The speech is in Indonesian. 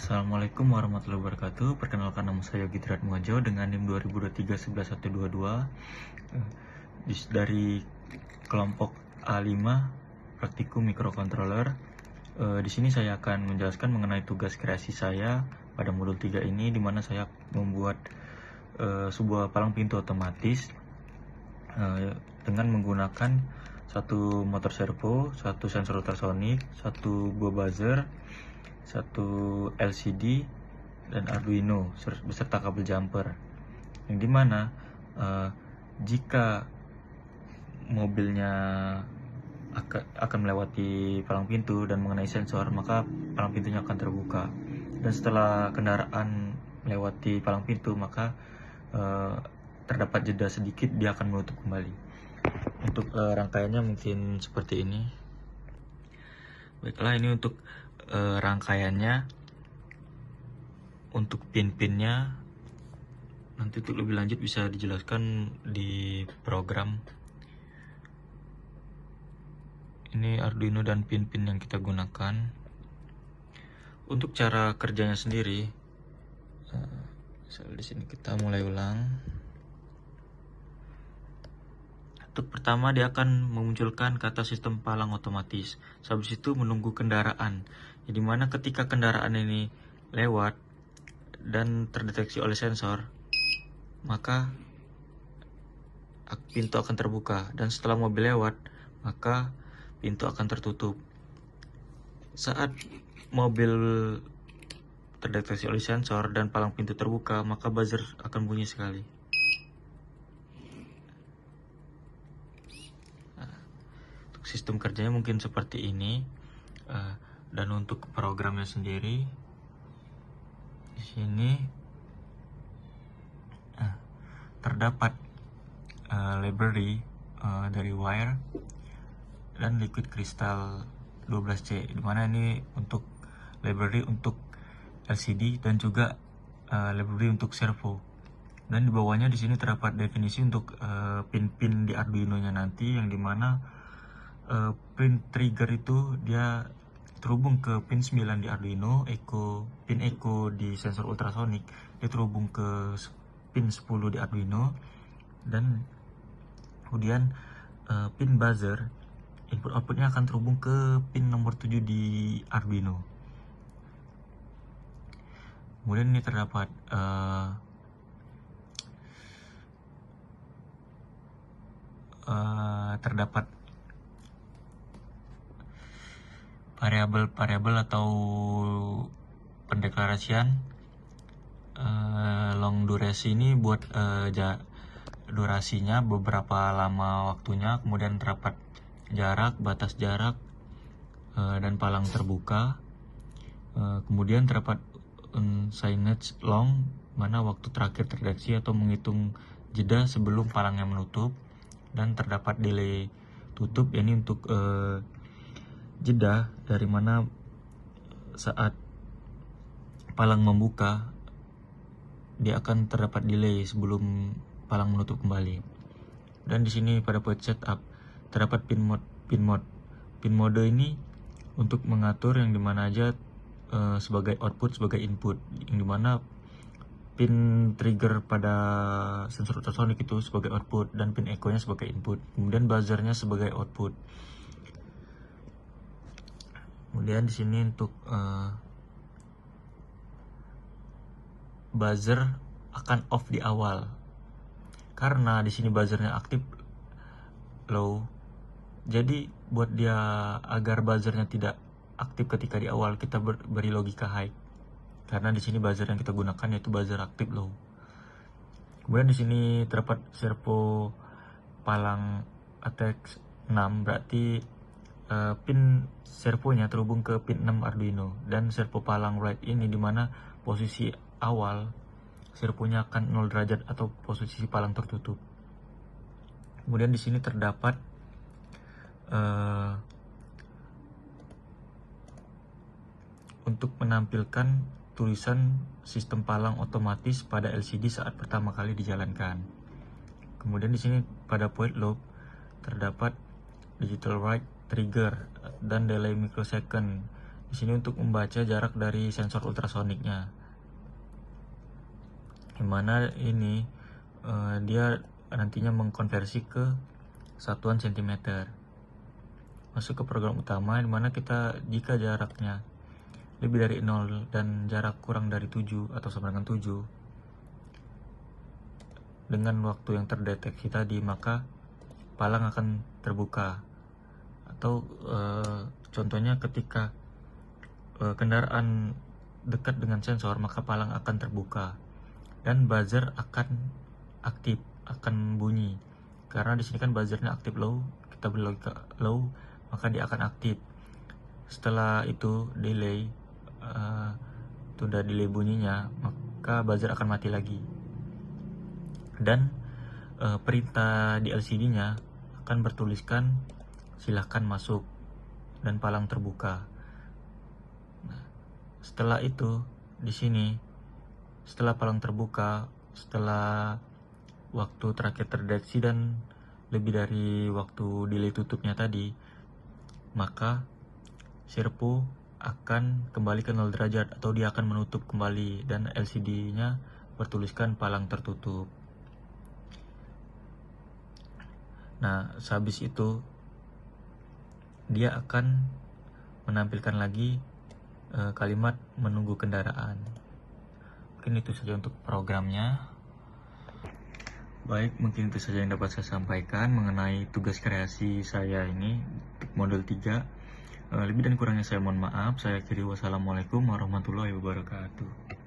Assalamualaikum warahmatullahi wabarakatuh. Perkenalkan, nama saya Yogi Mojo dengan NIM 2023-11122 dari kelompok A5 Praktikum Microcontroller. Di sini saya akan menjelaskan mengenai tugas kreasi saya pada modul 3 ini, di mana saya membuat sebuah palang pintu otomatis dengan menggunakan satu motor servo, satu sensor ultrasonik, satu buah buzzer, satu LCD, dan Arduino beserta kabel jumper, yang dimana jika mobilnya akan melewati palang pintu dan mengenai sensor, maka palang pintunya akan terbuka, dan setelah kendaraan melewati palang pintu, maka terdapat jeda sedikit, dia akan menutup kembali. Untuk rangkaiannya mungkin seperti ini. Baiklah, ini untuk rangkaiannya. Untuk pin-pinnya nanti untuk lebih lanjut bisa dijelaskan di program. Ini Arduino dan pin-pin yang kita gunakan. Untuk cara kerjanya sendiri, di sini kita mulai ulang. Untuk pertama, dia akan memunculkan kata sistem palang otomatis. Habis itu menunggu kendaraan, jadi mana ketika kendaraan ini lewat dan terdeteksi oleh sensor, maka pintu akan terbuka, dan setelah mobil lewat, maka pintu akan tertutup. Saat mobil terdeteksi oleh sensor dan palang pintu terbuka, maka buzzer akan bunyi sekali. Untuk sistem kerjanya mungkin seperti ini. Dan untuk programnya sendiri, di sini terdapat library dari wire dan liquid crystal 12C, dimana ini untuk library untuk LCD dan juga library untuk servo. Dan di bawahnya di sini terdapat definisi untuk pin-pin di Arduino-nya nanti, yang dimana pin trigger itu dia terhubung ke pin 9 di Arduino, pin echo di sensor ultrasonik dia terhubung ke pin 10 di Arduino, dan kemudian pin buzzer input outputnya akan terhubung ke pin nomor 7 di Arduino. Kemudian ini terdapat variabel atau pendeklarasian long durasi ini buat durasinya beberapa lama waktunya, kemudian terdapat jarak, batas jarak, dan palang terbuka. Kemudian terdapat signage long, mana waktu terakhir terdeteksi atau menghitung jeda sebelum palangnya menutup, dan terdapat delay tutup, ini untuk jeda dari mana saat palang membuka dia akan terdapat delay sebelum palang menutup kembali. Dan di sini pada point setup terdapat pin mode ini untuk mengatur yang dimana aja sebagai output, sebagai input, yang dimana pin trigger pada sensor ultrasonik itu sebagai output dan pin echo-nya sebagai input, kemudian buzzernya sebagai output. Kemudian di sini untuk buzzer akan off di awal, karena di sini buzzernya aktif low. Jadi buat dia agar buzzernya tidak aktif ketika di awal, kita beri logika high, karena di sini buzzer yang kita gunakan yaitu buzzer aktif low. Kemudian di sini terdapat servo palang ATX 6, berarti pin servonya terhubung ke pin 6 Arduino, dan servo palang right ini dimana posisi awal servonya akan 0 derajat atau posisi palang tertutup. Kemudian di sini terdapat untuk menampilkan tulisan sistem palang otomatis pada LCD saat pertama kali dijalankan. Kemudian di sini pada point loop terdapat digital write trigger dan delay microsecond, Di sini untuk membaca jarak dari sensor ultrasoniknya, dimana ini dia nantinya mengkonversi ke satuan cm. Masuk ke program utama, dimana kita jika jaraknya lebih dari 0 dan jarak kurang dari 7 atau sama dengan 7 dengan waktu yang terdeteksi tadi, maka palang akan terbuka. Atau contohnya ketika kendaraan dekat dengan sensor, maka palang akan terbuka dan buzzer akan aktif, akan bunyi. Karena di sini kan buzzernya aktif low, kita beri low, maka dia akan aktif. Setelah itu delay, tunda delay bunyinya, maka buzzer akan mati lagi. Dan perintah di LCD-nya akan bertuliskan silahkan masuk dan palang terbuka. Nah, setelah itu di sini, setelah palang terbuka, setelah waktu terakhir terdeteksi dan lebih dari waktu delay tutupnya tadi, maka servo akan kembali ke 0 derajat atau dia akan menutup kembali dan LCD-nya bertuliskan palang tertutup. Nah, sehabis itu dia akan menampilkan lagi kalimat menunggu kendaraan. Mungkin itu saja untuk programnya. Baik, mungkin itu saja yang dapat saya sampaikan mengenai tugas kreasi saya ini untuk modul 3. Lebih dan kurangnya saya mohon maaf. Saya akhiri, wassalamualaikum warahmatullahi wabarakatuh.